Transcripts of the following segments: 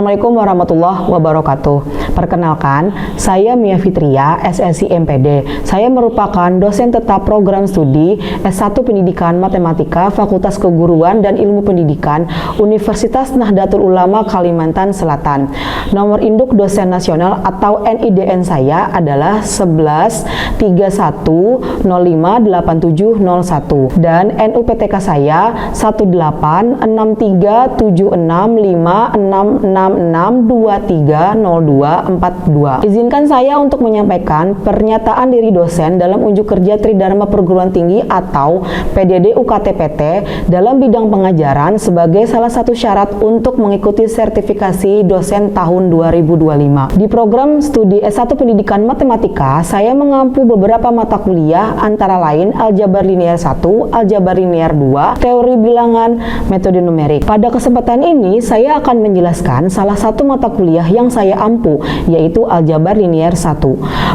Assalamualaikum warahmatullahi wabarakatuh. Perkenalkan, saya Mia Fitria, SSI MPD. Saya merupakan dosen tetap program studi S1 Pendidikan Matematika Fakultas Keguruan dan Ilmu Pendidikan Universitas Nahdlatul Ulama Kalimantan Selatan. Nomor induk dosen nasional atau NIDN saya adalah 1131058701 dan NUPTK saya 186676566623242. Izinkan saya untuk menyampaikan pernyataan diri dosen dalam unjuk kerja Tridharma Perguruan Tinggi atau PDD UKT-PT dalam bidang pengajaran sebagai salah satu syarat untuk mengikuti sertifikasi dosen tahun 2025. Di program studi S1 Pendidikan Matematika, saya mengampu beberapa mata kuliah antara lain Aljabar Linear 1, Aljabar Linear 2, Teori Bilangan, Metode Numerik. Pada kesempatan ini, saya akan menjelaskan salah satu mata kuliah yang saya ampu, yaitu Aljabar Linear 1.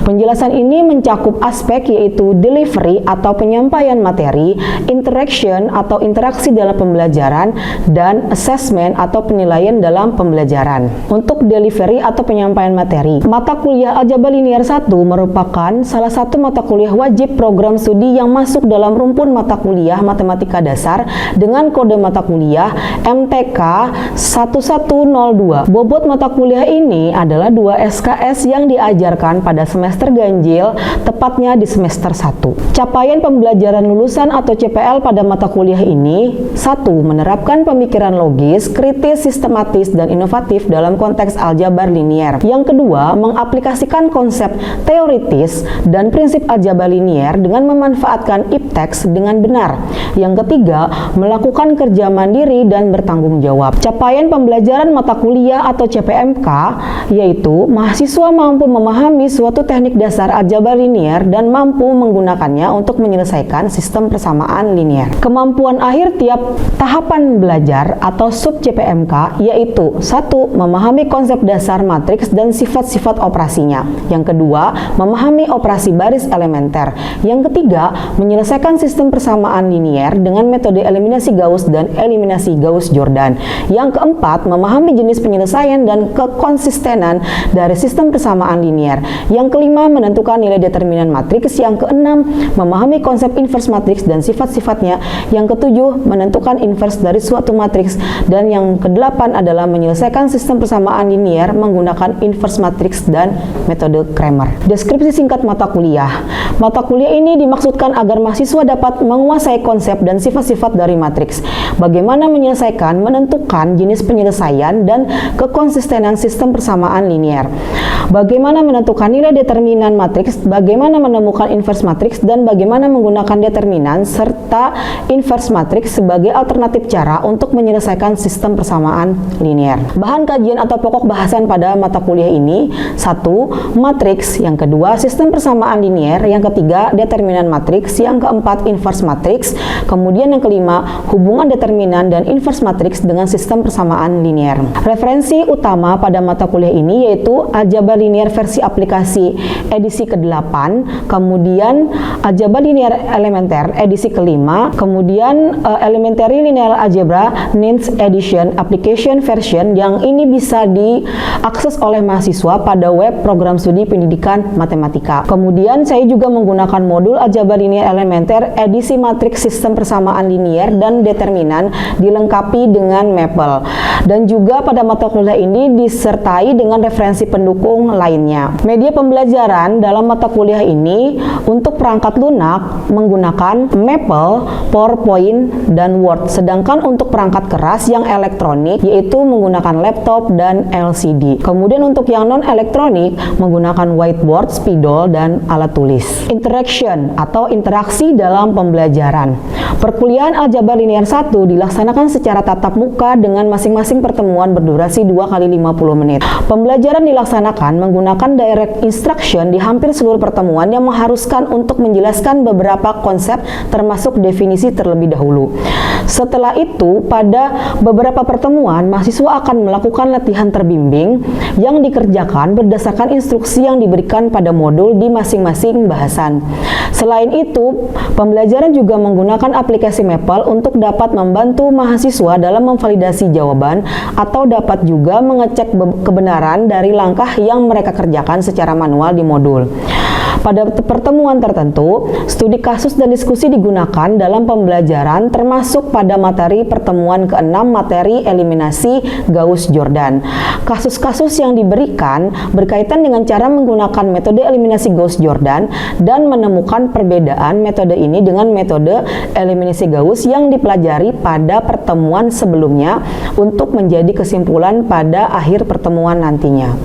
Penjelasan ini mencakup aspek yaitu delivery atau penyampaian materi, interaction atau interaksi dalam pembelajaran, dan assessment atau penilaian dalam pembelajaran. Untuk delivery atau penyampaian materi, mata kuliah Aljabar Linear 1 merupakan salah satu mata kuliah wajib program studi yang masuk dalam rumpun mata kuliah Matematika Dasar dengan kode mata kuliah MTK 1102. Bobot mata kuliah ini adalah 2 SKS yang diajarkan pada semester ganjil, tepatnya di semester 1. Capaian pembelajaran lulusan atau CPL pada mata kuliah ini: 1. Menerapkan pemikiran logis, kritis, sistematis, dan inovatif dalam konteks aljabar linier. Yang kedua, mengaplikasikan konsep teoritis dan prinsip aljabar linier dengan memanfaatkan ipteks dengan benar. Yang ketiga, melakukan kerja mandiri dan bertanggung jawab. Capaian pembelajaran mata kuliah atau CPMK yaitu mahasiswa mampu memahami suatu teknik dasar aljabar linier dan mampu menggunakannya untuk menyelesaikan sistem persamaan linier. Kemampuan akhir tiap tahapan belajar atau sub CPMK yaitu: 1. Memahami konsep dasar matriks dan sifat-sifat operasinya. Yang kedua, memahami operasi baris elementer. Yang ketiga, menyelesaikan sistem persamaan linier dengan metode eliminasi Gauss dan eliminasi Gauss-Jordan. Yang keempat, memahami jenis penyelesaian dan kekonsistenan dari sistem persamaan linier. Yang kelima, menentukan nilai determinan matriks. Yang keenam, memahami konsep inverse matriks dan sifat-sifatnya. Yang ketujuh, menentukan inverse dari suatu matriks. Dan yang kedelapan adalah menyelesaikan sistem persamaan linier menggunakan inverse matriks dan metode Cramer. Deskripsi singkat mata kuliah. Mata kuliah ini dimaksudkan agar mahasiswa dapat menguasai konsep dan sifat-sifat dari matriks, bagaimana menyelesaikan, menentukan jenis penyelesaian dan kekonsistenan sistem persamaan linier, bagaimana menentukan nilai determinan matriks, bagaimana menemukan inverse matriks, dan bagaimana menggunakan determinan serta inverse matriks sebagai alternatif cara untuk menyelesaikan sistem persamaan linier. Bahan kajian atau pokok bahasan pada mata kuliah ini: 1. Matriks. Yang kedua, sistem persamaan linier. Yang ketiga, determinan matriks. Yang keempat, inverse matriks. Kemudian yang kelima, hubungan determinan dan inverse matriks dengan sistem persamaan linier. Referensi utama pada mata kuliah ini yaitu Aljabar Linier versi aplikasi edisi ke-8, kemudian Aljabar Linier Elementer edisi ke-5, kemudian Elementary Linear Algebra Ninth Edition Application Version yang ini bisa diakses oleh mahasiswa pada web program studi pendidikan matematika. Kemudian saya juga menggunakan modul Aljabar Linear Elementer edisi matriks sistem persamaan linier dan determinan dilengkapi dengan Maple. Dan juga pada mata kuliah ini disertai dengan referensi pendukung lainnya. Media pembelajaran dalam mata kuliah ini untuk perangkat lunak menggunakan Maple, PowerPoint, dan Word. Sedangkan untuk perangkat keras yang elektronik yaitu menggunakan laptop dan LCD. Kemudian untuk yang non-elektronik menggunakan whiteboard, spidol, dan alat tulis. Interaction atau interaksi dalam pembelajaran. Perkuliahan Aljabar Linear 1 dilaksanakan secara tatap muka dengan masing-masing pertemuan berdurasi 2 kali 50 menit. Pembelajaran Pembelajaran dilaksanakan menggunakan direct instruction di hampir seluruh pertemuan yang mengharuskan untuk menjelaskan beberapa konsep termasuk definisi terlebih dahulu. Setelah itu, pada beberapa pertemuan, mahasiswa akan melakukan latihan terbimbing yang dikerjakan berdasarkan instruksi yang diberikan pada modul di masing-masing bahasan. Selain itu, pembelajaran juga menggunakan aplikasi Maple untuk dapat membantu mahasiswa dalam memvalidasi jawaban atau dapat juga mengecek kebenaran dari langkah yang mereka kerjakan secara manual di modul. Pada pertemuan tertentu, studi kasus dan diskusi digunakan dalam pembelajaran termasuk pada materi pertemuan ke-6 materi eliminasi Gauss-Jordan. Kasus-kasus yang diberikan berkaitan dengan cara menggunakan metode eliminasi Gauss-Jordan dan menemukan perbedaan metode ini dengan metode eliminasi Gauss yang dipelajari pada pertemuan sebelumnya untuk menjadi kesimpulan pada akhir pertemuan nantinya.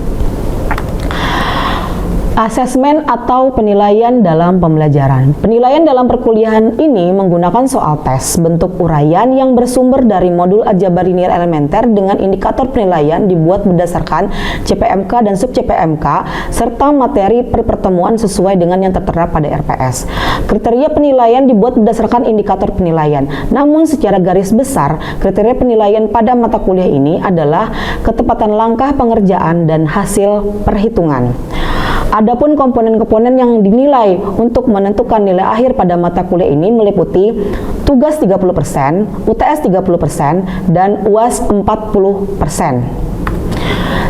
Asesmen atau penilaian dalam pembelajaran. Penilaian dalam perkuliahan ini menggunakan soal tes bentuk uraian yang bersumber dari modul aljabar linear elementer dengan indikator penilaian dibuat berdasarkan CPMK dan sub CPMK serta materi per pertemuan sesuai dengan yang tertera pada RPS. Kriteria penilaian dibuat berdasarkan indikator penilaian. Namun secara garis besar, kriteria penilaian pada mata kuliah ini adalah ketepatan langkah pengerjaan dan hasil perhitungan. Adapun komponen-komponen yang dinilai untuk menentukan nilai akhir pada mata kuliah ini meliputi tugas 30%, UTS 30%, dan UAS 40%.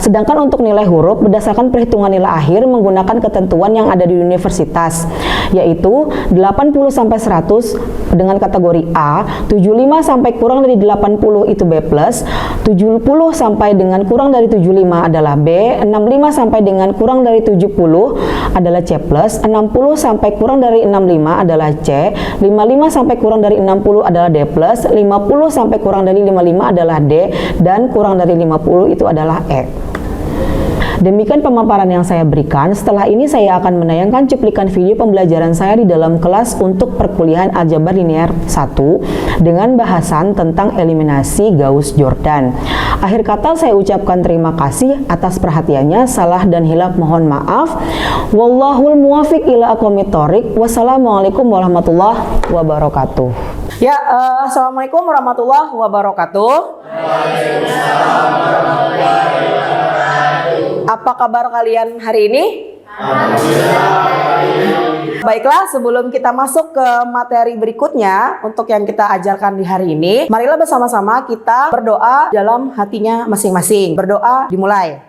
Sedangkan untuk nilai huruf berdasarkan perhitungan nilai akhir menggunakan ketentuan yang ada di universitas, yaitu 80-100 dengan kategori A, 75 sampai kurang dari 80 itu B+, 70 sampai dengan kurang dari 75 adalah B, 65 sampai dengan kurang dari 70 adalah C+, 60 sampai kurang dari 65 adalah C, 55 sampai kurang dari 60 adalah D+, 50 sampai kurang dari 55 adalah D, dan kurang dari 50 itu adalah E. Demikian pemaparan yang saya berikan. Setelah ini saya akan menayangkan cuplikan video pembelajaran saya di dalam kelas untuk perkuliahan aljabar linear 1 dengan bahasan tentang eliminasi Gauss-Jordan. Akhir kata saya ucapkan terima kasih atas perhatiannya. Salah dan hilaf mohon maaf. Wallahul muwafiq ila aqwamit thoriq. Wassalamualaikum warahmatullahi wabarakatuh. Ya, assalamualaikum warahmatullahi wabarakatuh. Waalaikumsalam warahmatullahi wabarakatuh. Apa kabar kalian hari ini? Baiklah, sebelum kita masuk ke materi berikutnya untuk yang kita ajarkan di hari ini, marilah bersama-sama kita berdoa dalam hatinya masing-masing. Berdoa dimulai.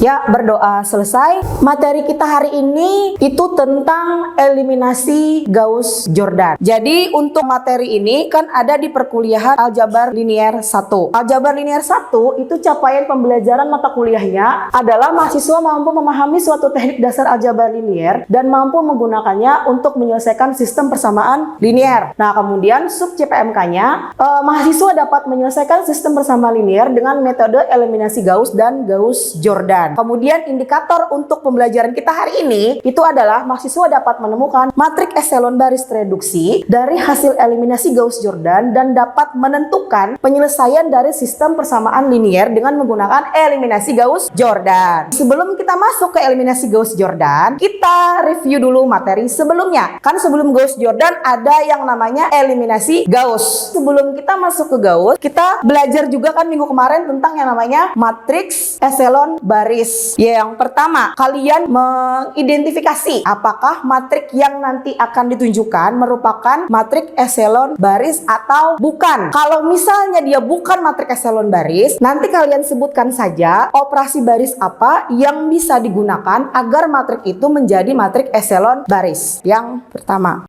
Ya, berdoa selesai. Materi kita hari ini itu tentang eliminasi Gauss-Jordan. Jadi untuk materi ini kan ada di perkuliahan aljabar linear 1. Aljabar linear 1 itu capaian pembelajaran mata kuliahnya adalah mahasiswa mampu memahami suatu teknik dasar aljabar linear dan mampu menggunakannya untuk menyelesaikan sistem persamaan linear. Nah, kemudian sub CPMK-nya mahasiswa dapat menyelesaikan sistem persamaan linear dengan metode eliminasi Gauss dan Gauss-Jordan. Kemudian indikator untuk pembelajaran kita hari ini itu adalah mahasiswa dapat menemukan matrik eselon baris reduksi dari hasil eliminasi Gauss-Jordan dan dapat menentukan penyelesaian dari sistem persamaan linear dengan menggunakan eliminasi Gauss-Jordan. Sebelum kita masuk ke eliminasi Gauss-Jordan, kita review dulu materi sebelumnya. Kan sebelum Gauss-Jordan ada yang namanya eliminasi Gauss. Sebelum kita masuk ke Gauss, kita belajar juga kan minggu kemarin tentang yang namanya matriks eselon baris. Yang pertama, kalian mengidentifikasi apakah matrik yang nanti akan ditunjukkan merupakan matrik eselon baris atau bukan. Kalau misalnya dia bukan matrik eselon baris, nanti kalian sebutkan saja operasi baris apa yang bisa digunakan agar matrik itu menjadi matrik eselon baris. Yang pertama,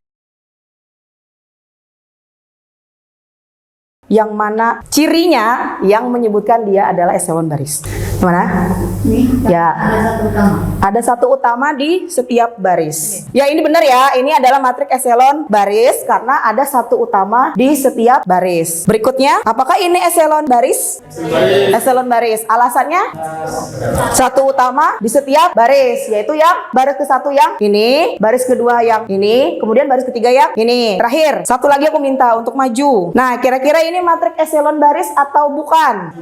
yang mana cirinya yang menyebutkan dia adalah eselon baris. Mana? Ya, ada satu utama di setiap baris. Ya, ini benar ya, ini adalah matrik eselon baris karena ada satu utama di setiap baris. Berikutnya, apakah ini eselon baris? Eselon baris. Alasannya? Satu utama di setiap baris, yaitu yang baris ke-1 yang ini, baris kedua yang ini, kemudian baris ketiga yang ini. Terakhir, satu lagi aku minta untuk maju. Nah, kira-kira ini matrik eselon baris atau bukan?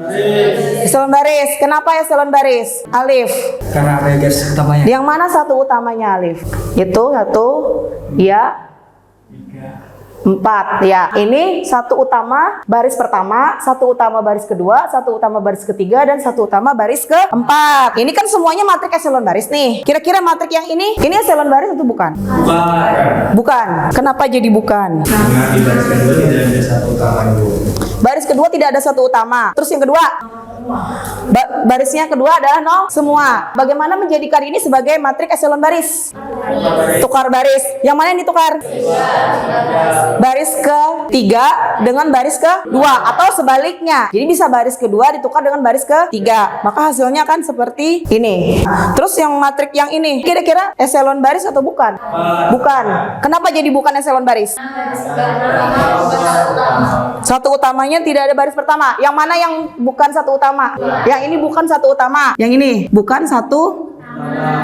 Eselon baris. Kenapa eselon baris? Alif. Karena ada garis utamanya. Yang mana satu utamanya, Alif? Itu satu, ya. 4 ya. Ini satu utama baris pertama, satu utama baris kedua, satu utama baris ketiga, dan satu utama baris keempat. Ini kan semuanya matrik eselon baris nih. Kira-kira matrik yang ini eselon baris atau bukan? Bukan. Kenapa jadi bukan? Karena di baris kedua tidak ada satu utama dulu. Baris kedua tidak ada satu utama. Terus yang kedua? Barisnya kedua adalah nol semua. Bagaimana menjadikan ini sebagai matrik eselon baris? Tukar baris. Yang mana yang ditukar? Baris ketiga dengan baris kedua, atau sebaliknya. Jadi bisa baris kedua ditukar dengan baris ketiga. Maka hasilnya kan seperti ini. Terus yang matrik yang ini, kira-kira eselon baris atau bukan? Bukan. Kenapa jadi bukan eselon baris? Satu utamanya tidak ada baris pertama. Yang mana yang bukan satu utama? Yang ini bukan satu utama. Yang ini bukan satu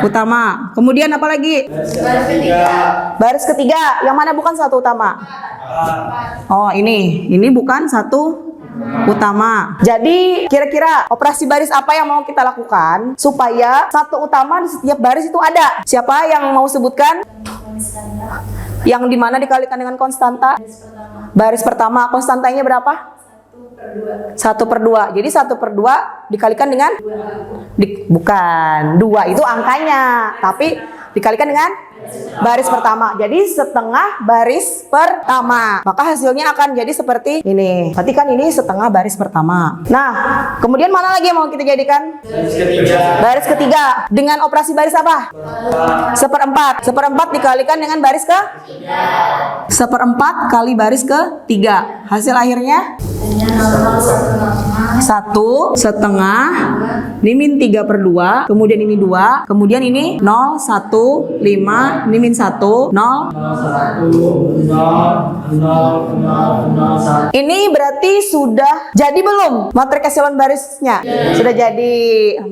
utama. Kemudian apa lagi? Baris ketiga. Yang mana bukan satu utama? Oh, ini bukan satu utama. Jadi kira-kira operasi baris apa yang mau kita lakukan supaya satu utama di setiap baris itu ada? Siapa yang mau sebutkan? Yang dimana dikalikan dengan konstanta? Baris pertama. Konstantanya berapa? 1/2. Jadi 1/2 dikalikan dengan? Bukan. 2 itu angkanya. Tapi dikalikan dengan? Baris pertama. Jadi setengah baris pertama. Maka hasilnya akan jadi seperti ini. Berarti kan ini setengah baris pertama. Nah, kemudian mana lagi yang mau kita jadikan? Baris ketiga. Dengan operasi baris apa? 1/4. 1/4 dikalikan dengan baris ke? 1/4 kali baris ke-3. Hasil akhirnya? 1/2. Ini min 3/2. Kemudian ini 2. Kemudian ini 0, 1, 5. Ini min 1, 0. Ini berarti sudah jadi belum matrik eselon barisnya? Sudah jadi.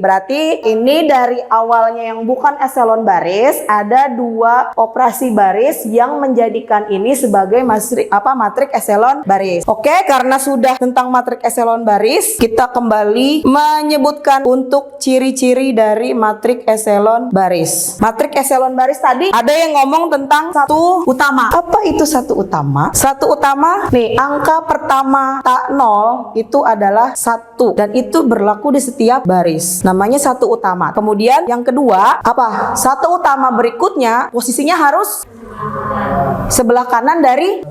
Berarti ini dari awalnya yang bukan eselon baris, ada 2 operasi baris yang menjadikan ini sebagai matrik eselon baris. Oke, karena sudah tentang matrik eselon baris, kita kembali menyebutkan untuk ciri-ciri dari matrik eselon baris. Matrik eselon baris tadi ada yang ngomong tentang satu utama. Apa itu satu utama? Satu utama, nih, angka pertama tak 0 itu adalah 1, dan itu berlaku di setiap baris. Namanya satu utama. Kemudian yang kedua, apa? Satu utama berikutnya posisinya harus sebelah kanan dari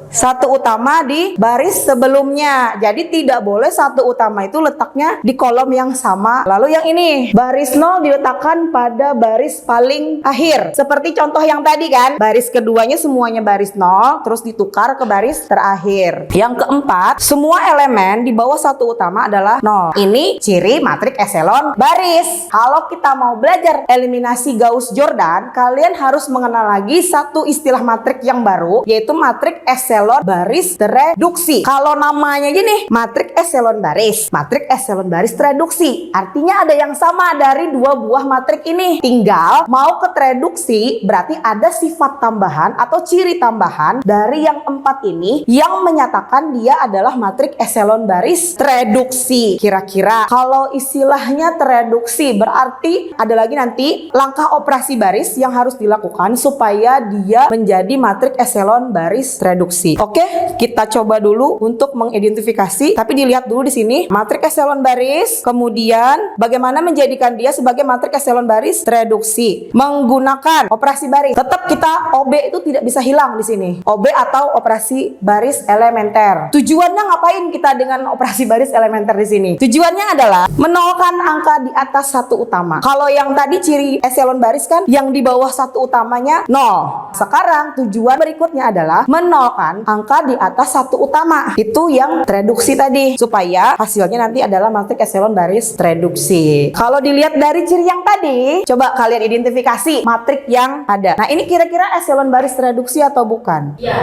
satu utama di baris sebelumnya. Jadi tidak boleh satu utama itu letaknya di kolom yang sama. Lalu yang ini, baris 0 diletakkan pada baris paling akhir. Seperti contoh yang tadi kan, baris keduanya semuanya baris 0, terus ditukar ke baris terakhir. Yang keempat, semua elemen di bawah satu utama adalah 0. Ini ciri matrik eselon baris. Kalau kita mau belajar eliminasi Gauss-Jordan, kalian harus mengenal lagi satu istilah matrik yang baru, yaitu matrik eselon baris tereduksi. Kalau namanya gini, matrik eselon baris, matrik eselon baris tereduksi. Artinya ada yang sama dari 2 buah matrik ini. Tinggal mau ke tereduksi, berarti ada sifat tambahan atau ciri tambahan dari yang 4 ini yang menyatakan dia adalah matrik eselon baris tereduksi. Kira-kira kalau istilahnya tereduksi, berarti ada lagi nanti langkah operasi baris yang harus dilakukan supaya dia menjadi matrik eselon baris tereduksi. Oke, kita coba dulu untuk mengidentifikasi. Tapi dilihat dulu di sini matrik eselon baris, kemudian bagaimana menjadikan dia sebagai matrik eselon baris tereduksi menggunakan operasi baris. Tetap kita OB itu tidak bisa hilang di sini. OB atau operasi baris elementer. Tujuannya ngapain kita dengan operasi baris elementer di sini? Tujuannya adalah menolkan angka di atas satu utama. Kalau yang tadi ciri eselon baris kan yang di bawah satu utamanya 0. Sekarang tujuan berikutnya adalah menolkan angka di atas satu utama. Itu yang tereduksi tadi, supaya hasilnya nanti adalah matrik eselon baris tereduksi. Kalau dilihat dari ciri yang tadi, coba kalian identifikasi matrik yang ada. Nah, ini kira-kira eselon baris tereduksi atau bukan? Ya,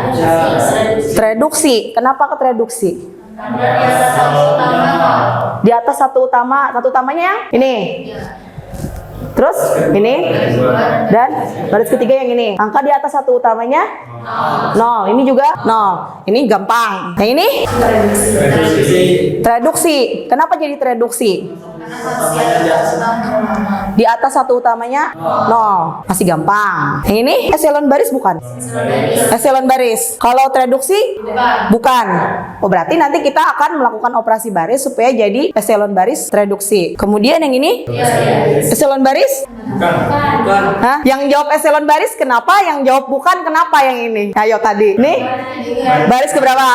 Tereduksi. Kenapa ke tereduksi? satu utama. Di atas satu utama. Satu utamanya yang ini. Terus ini dan baris ketiga yang ini. Angka di atas satu utamanya 0. Ini juga 0. Ini gampang. Yang ini reduksi. Kenapa jadi reduksi? Di atas satu utamanya 0. Masih gampang. Yang ini eselon baris bukan? Eselon baris. Kalau reduksi bukan. Oh, berarti nanti kita akan melakukan operasi baris supaya jadi eselon baris reduksi. Kemudian yang ini eselon baris? Bukan. Hah? Yang jawab eselon baris kenapa? Yang jawab bukan kenapa yang ini? Ayo tadi. Nih. Baris ke berapa?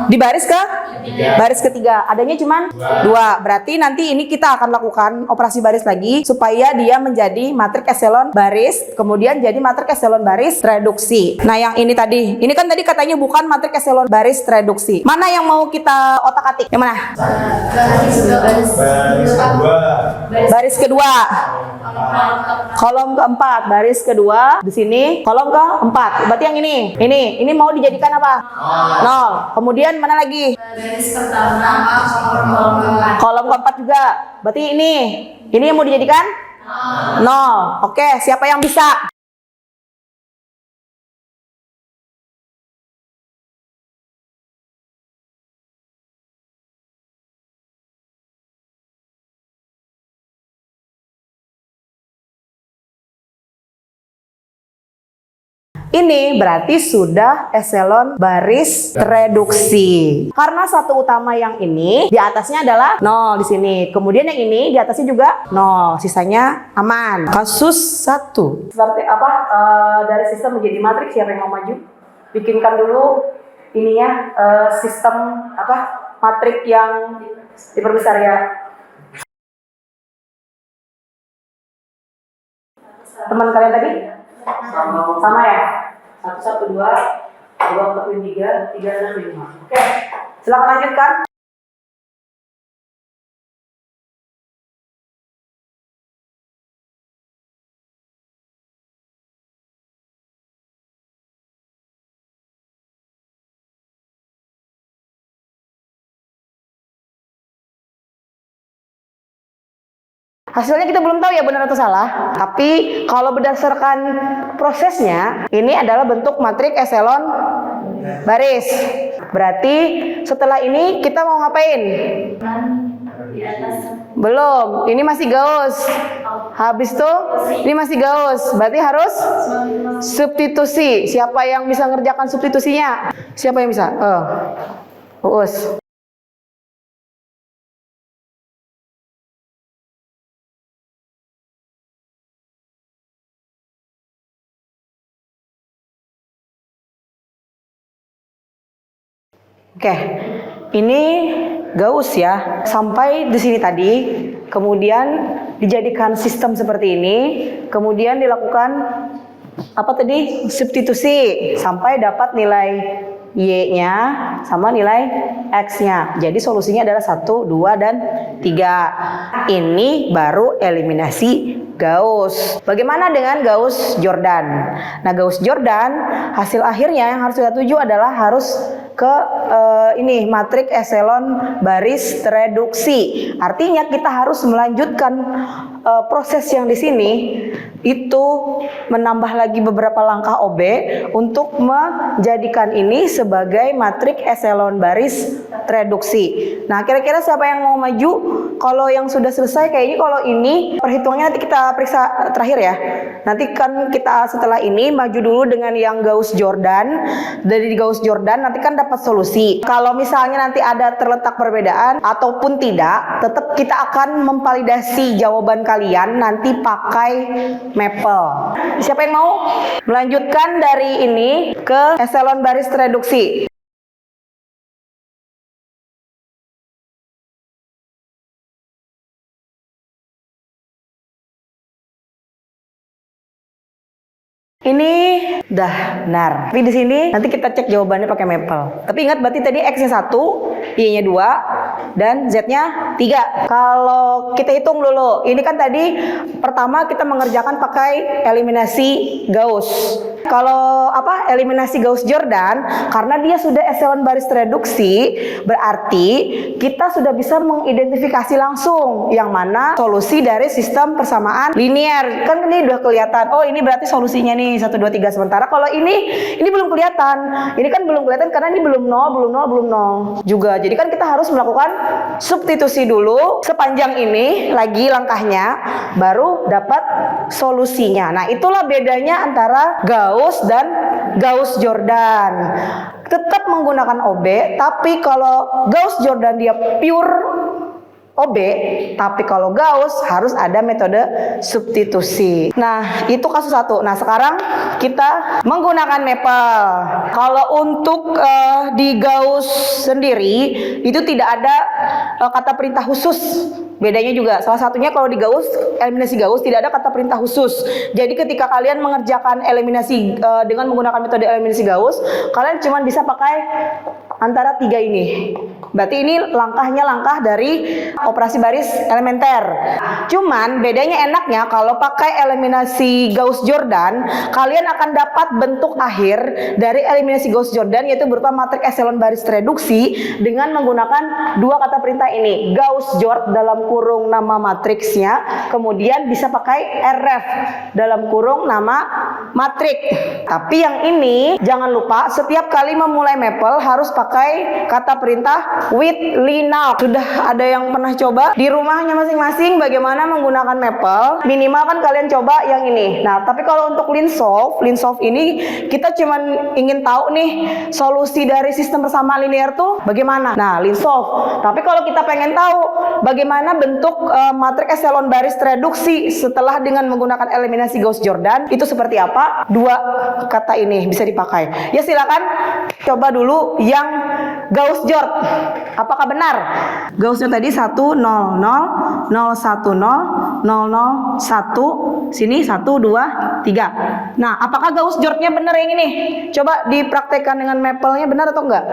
Di baris ke? Baris ketiga. Adanya cuman 2. Berarti nanti ini kita akan lakukan operasi baris lagi supaya dia menjadi matriks eselon baris, kemudian jadi matriks eselon baris reduksi. Nah, yang ini tadi. Ini kan tadi katanya bukan matriks eselon baris reduksi. Mana yang mau kita otak-atik? Yang mana? Baris kedua. Kolom keempat, baris kedua di sini, kolom keempat. Berarti yang ini. Ini mau dijadikan apa? 0. Kemudian mana lagi? Baris pertama, Kolom keempat juga. Berarti ini yang mau dijadikan 0. Oke, siapa yang bisa? Ini berarti sudah eselon baris reduksi. Karena satu utama yang ini di atasnya adalah 0 di sini. Kemudian yang ini di atasnya juga 0. Sisanya aman. Kasus 1. Seperti apa dari sistem menjadi matriks, siapa yang mau maju? Bikinkan dulu ininya sistem matriks yang diperbesar ya. Teman kalian tadi? Sama ya? 1, 1, 2, 2, 4, 3, 3, 6, 5. Oke, silakan lanjutkan. Hasilnya kita belum tahu ya benar atau salah. Tapi kalau berdasarkan prosesnya, ini adalah bentuk matriks eselon baris. Berarti setelah ini kita mau ngapain? Belum. Ini masih Gauss. Habis tuh ini masih Gauss. Berarti harus substitusi. Siapa yang bisa ngerjakan substitusinya? Siapa yang bisa? Uus. Oke, ini Gauss ya. Sampai di sini tadi, kemudian dijadikan sistem seperti ini, kemudian dilakukan apa tadi? Substitusi sampai dapat nilai Y-nya sama nilai X-nya. Jadi solusinya adalah 1, 2, dan 3. Ini baru eliminasi Gauss. Bagaimana dengan Gauss-Jordan? Nah, Gauss-Jordan hasil akhirnya yang harus kita tuju adalah harus ke ini matriks eselon baris reduksi. Artinya kita harus melanjutkan proses yang di sini itu menambah lagi beberapa langkah OB untuk menjadikan ini sebagai matriks eselon baris reduksi. Nah, kira-kira siapa yang mau maju? Kalau yang sudah selesai kayaknya kalau ini perhitungannya nanti kita periksa terakhir ya. Nanti kan kita setelah ini maju dulu dengan yang Gauss-Jordan. Dari Gauss-Jordan nanti kan dapat solusi. Kalau misalnya nanti ada terletak perbedaan ataupun tidak, tetap kita akan memvalidasi jawaban kalian nanti pakai Maple. Siapa yang mau melanjutkan dari ini ke eselon baris reduksi? Ini udah benar. Tapi di sini nanti kita cek jawabannya pakai Maple. Tapi ingat berarti tadi X-nya 1, Y-nya 2, dan Z-nya 3. Kalau kita hitung dulu, ini kan tadi pertama kita mengerjakan pakai eliminasi Gauss. Kalau eliminasi Gauss-Jordan, karena dia sudah eselon baris reduksi, berarti kita sudah bisa mengidentifikasi langsung yang mana solusi dari sistem persamaan linear. Kan ini udah kelihatan, oh ini berarti solusinya nih 1, 2, 3. Sementara kalau ini belum kelihatan. Ini kan belum kelihatan karena ini belum 0 juga. Jadi kan kita harus melakukan substitusi dulu sepanjang ini lagi langkahnya, baru dapat solusinya. Nah, itulah bedanya antara Gauss dan Gauss-Jordan. Tetap menggunakan OB, tapi kalau Gauss-Jordan dia pure OB, tapi kalau Gauss harus ada metode substitusi. Nah, itu kasus 1. Nah, sekarang kita menggunakan Maple. Kalau untuk di Gauss sendiri itu tidak ada kata perintah khusus. Bedanya juga salah satunya kalau di Gauss, eliminasi Gauss tidak ada kata perintah khusus. Jadi ketika kalian mengerjakan eliminasi dengan menggunakan metode eliminasi Gauss, kalian cuma bisa pakai antara 3 ini. Berarti ini langkahnya langkah dari operasi baris elementer. Cuman bedanya enaknya kalau pakai eliminasi Gauss-Jordan, kalian akan dapat bentuk akhir dari eliminasi Gauss-Jordan, yaitu berupa matriks eselon baris reduksi dengan menggunakan 2 kata perintah ini, Gauss-Jord dalam kurung nama matriksnya, kemudian bisa pakai ref dalam kurung nama matrik. Tapi yang ini jangan lupa setiap kali memulai Maple harus pakai kata perintah with Linux. Sudah ada yang pernah coba di rumahnya masing-masing bagaimana menggunakan Maple? Minimal kan kalian coba yang ini. Nah, tapi kalau untuk Linsolv ini kita cuman ingin tahu nih solusi dari sistem persamaan linear tuh bagaimana. Nah, Linsolv. Tapi kalau kita pengen tahu bagaimana bentuk matriks eselon baris reduksi setelah dengan menggunakan eliminasi Gauss-Jordan itu seperti apa? 2 kata ini bisa dipakai. Ya silakan coba dulu yang Gauss-Jord. Apakah benar? Gauss-nya tadi 1 0 0 0 1 0 0 0 1 sini 1 2 3. Nah, apakah Gauss-Jord-nya benar yang ini? Coba dipraktekkan dengan Maple-nya benar atau enggak?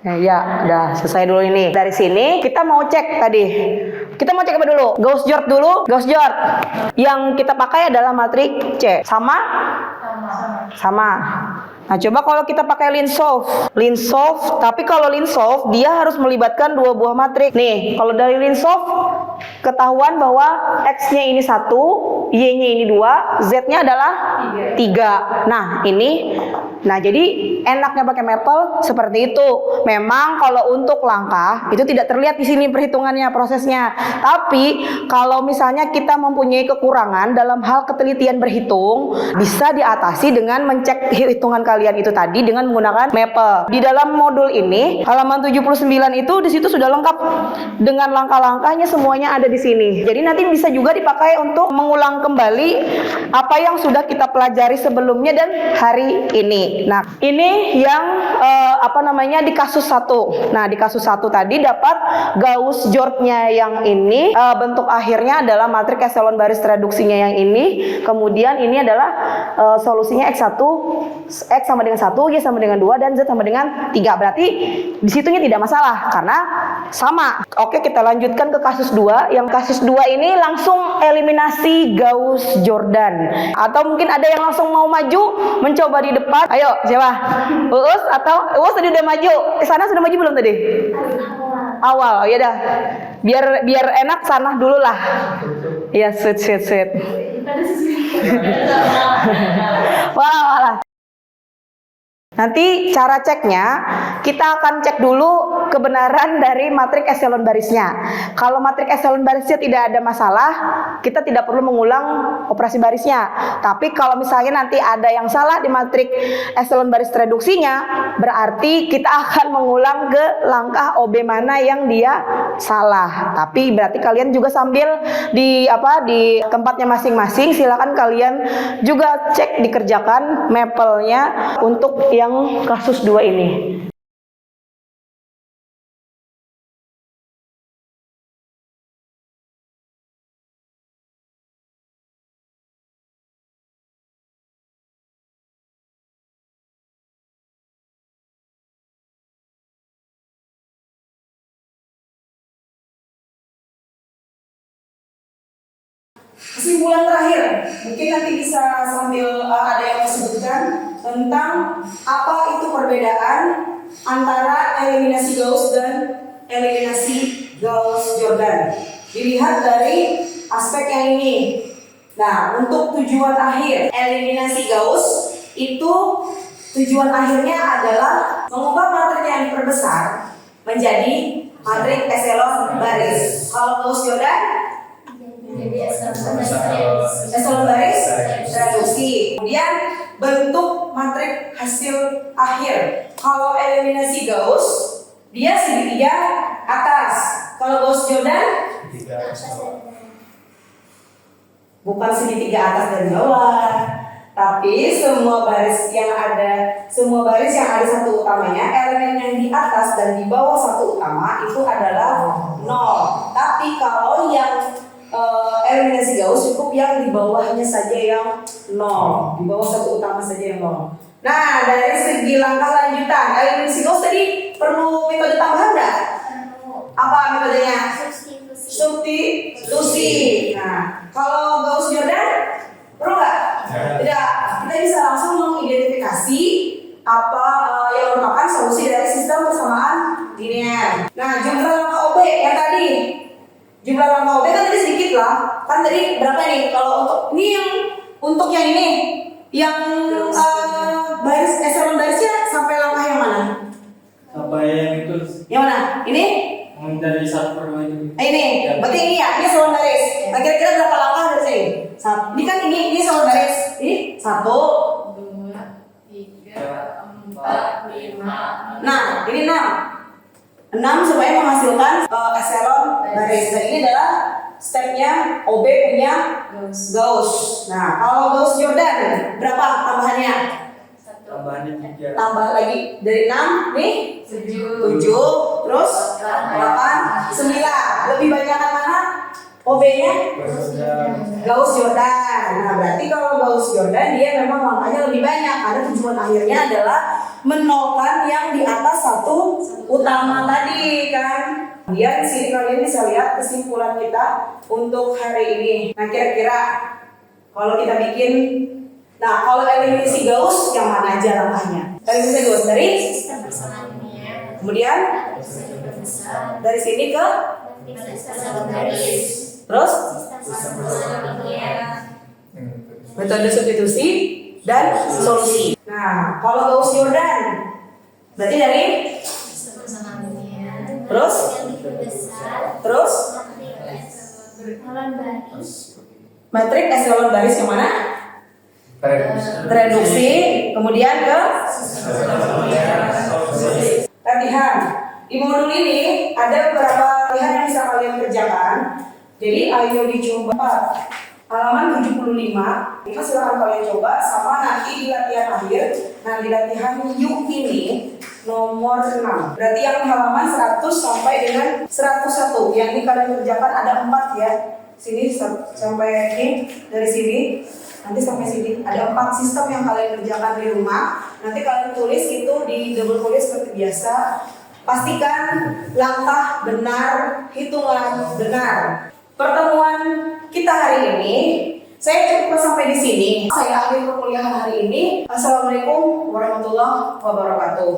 Ya, udah selesai dulu ini. Dari sini kita mau cek tadi. Kita mau cek apa dulu? Gauss-Jord dulu. Gauss-Jord. Yang kita pakai adalah matriks C. Sama? Sama. Nah, coba kalau kita pakai Linsolv, tapi kalau Linsolv dia harus melibatkan 2 buah matriks. Nih, kalau dari Linsolv ketahuan bahwa X-nya ini 1, Y-nya ini 2, Z-nya adalah 3. Nah, ini. Nah, jadi enaknya pakai Maple seperti itu. Memang kalau untuk langkah itu tidak terlihat di sini perhitungannya, prosesnya. Tapi kalau misalnya kita mempunyai kekurangan dalam hal ketelitian berhitung, bisa diatasi dengan mencek hitungan kalian itu tadi dengan menggunakan Maple. Di dalam modul ini, halaman 79 itu di situ sudah lengkap dengan langkah-langkahnya, semuanya ada di sini. Jadi nanti bisa juga dipakai untuk mengulang kembali apa yang sudah kita pelajari sebelumnya dan hari ini. Nah, ini yang di kasus 1. Nah, di kasus 1 tadi dapat Gauss-Jord-nya yang ini, bentuk akhirnya adalah matriks eselon baris reduksinya yang ini. Kemudian ini adalah solusinya X1, X sama dengan 1, Y sama dengan 2, dan Z sama dengan 3. Berarti di situnya tidak masalah karena sama. Oke, kita lanjutkan ke kasus 2. Yang kasus 2 ini langsung eliminasi Gauss-Jordan. Atau mungkin ada yang langsung mau maju mencoba di depan. Ayo, siapa? Uus atau Uus tadi udah maju? Sana sudah maju belum tadi? Awal. Oh, ya dah. Biar enak sana dulu lah. Ya, sweet. Walah. Nanti cara ceknya, kita akan cek dulu kebenaran dari matriks eselon barisnya. Kalau matriks eselon barisnya tidak ada masalah, kita tidak perlu mengulang operasi barisnya. Tapi kalau misalnya nanti ada yang salah di matriks eselon baris reduksinya, berarti kita akan mengulang ke langkah OB mana yang dia salah. Tapi berarti kalian juga sambil di tempatnya masing-masing, silakan kalian juga cek dikerjakan Maple-nya untuk yang kasus 2 ini. kesimpulan terakhir, mungkin nanti bisa sambil ada yang mau sebutkan tentang apa itu perbedaan antara eliminasi Gauss dan eliminasi Gauss-Jordan. Dilihat dari aspek yang ini. Nah, untuk tujuan akhir eliminasi Gauss itu tujuan akhirnya adalah mengubah matrik yang diperbesar menjadi matrik eselon baris. Kalau Gauss-Jordan eselon baris reduksi. Kemudian bentuk matrik hasil akhir. Kalau eliminasi Gauss dia segitiga atas. Kalau Gauss-Jordan bukan segitiga atas dan bawah, tapi semua baris yang ada satu utamanya, elemen yang di atas dan di bawah satu utama itu adalah 0. Tapi kalau yang eliminasi Gauss cukup yang di bawahnya saja yang 0, di bawah satu utama saja yang 0. Nah, dari segi langkah lanjutan, eliminasi Gauss tadi perlu metode tambahan nggak? Apa metodenya? Substitusi. Nah, kalau Gauss-Jordan perlu nggak? Tidak. Kita bisa langsung mengidentifikasi apa yang merupakan solusi dari sistem persamaan linear. Nah, jumlah langkah OB yang tadi. Jumlah langkah OB kan tadi sedikit lah. Kan tadi berapa nih? Kalau untuk yang ini, yang baris eselon barisnya sampai langkah yang mana? Apa yang itu? Yang mana? Ini? Dari 1/2 itu. Ini, berarti ini ya, ini eselon baris. Nah, kira-kira berapa langkah dari sini? Ini kan ini eselon baris. Ini 1, 2, 3, 4, 5. nah ini 6. 6 supaya menghasilkan eselon baris. Dan ini adalah stepnya OB punya Gauss. Nah, kalau Gauss-Jordan berapa tambahannya? Tambahannya 3. Tambah lagi dari 6 nih 7 terus 8 9. Lebih banyak mana OB-nya? Gauss-Jordan. Nah, berarti kalau Gauss-Jordan dia memang langkahnya lebih banyak karena tujuan akhirnya adalah menolkan yang di atas satu utama tadi kan. Kemudian di sini kalian bisa lihat kesimpulan kita untuk hari ini. Nah, kira-kira kalau kita bikin, nah kalau eliminasi Gauss yang mana aja langkahnya? Eliminasi Gauss dari Sistem persamaan linear. kemudian dari sini ke Eselon baris. terus Sistem persamaan linear. metode substitusi dan solusi. Nah, kalau Gauss-Jordan berarti dari Sistem persamaan linear. terus Yang diperbesar. terus Eselon baris. matrik eselon baris yang mana? Reduksi, kemudian ke latihan. Di modul ini ada beberapa latihan yang bisa kalian kerjakan. Jadi ayo dicoba halaman 75. Ini silahkan kalian coba sama nanti di latihan akhir. Nah, di latihan U ini nomor 6. Berarti yang halaman 100 sampai dengan 101. Yang ini kalian kerjakan ada 4 ya. Sini sampai ini, dari sini nanti sampai sini ada 4 sistem yang kalian kerjakan di rumah. Nanti kalian tulis itu di double tulis seperti biasa. Pastikan langkah benar, hitungan benar. Pertemuan kita hari ini saya cukup sampai di sini. Saya akhiri perkuliahan hari ini. Assalamualaikum warahmatullahi wabarakatuh.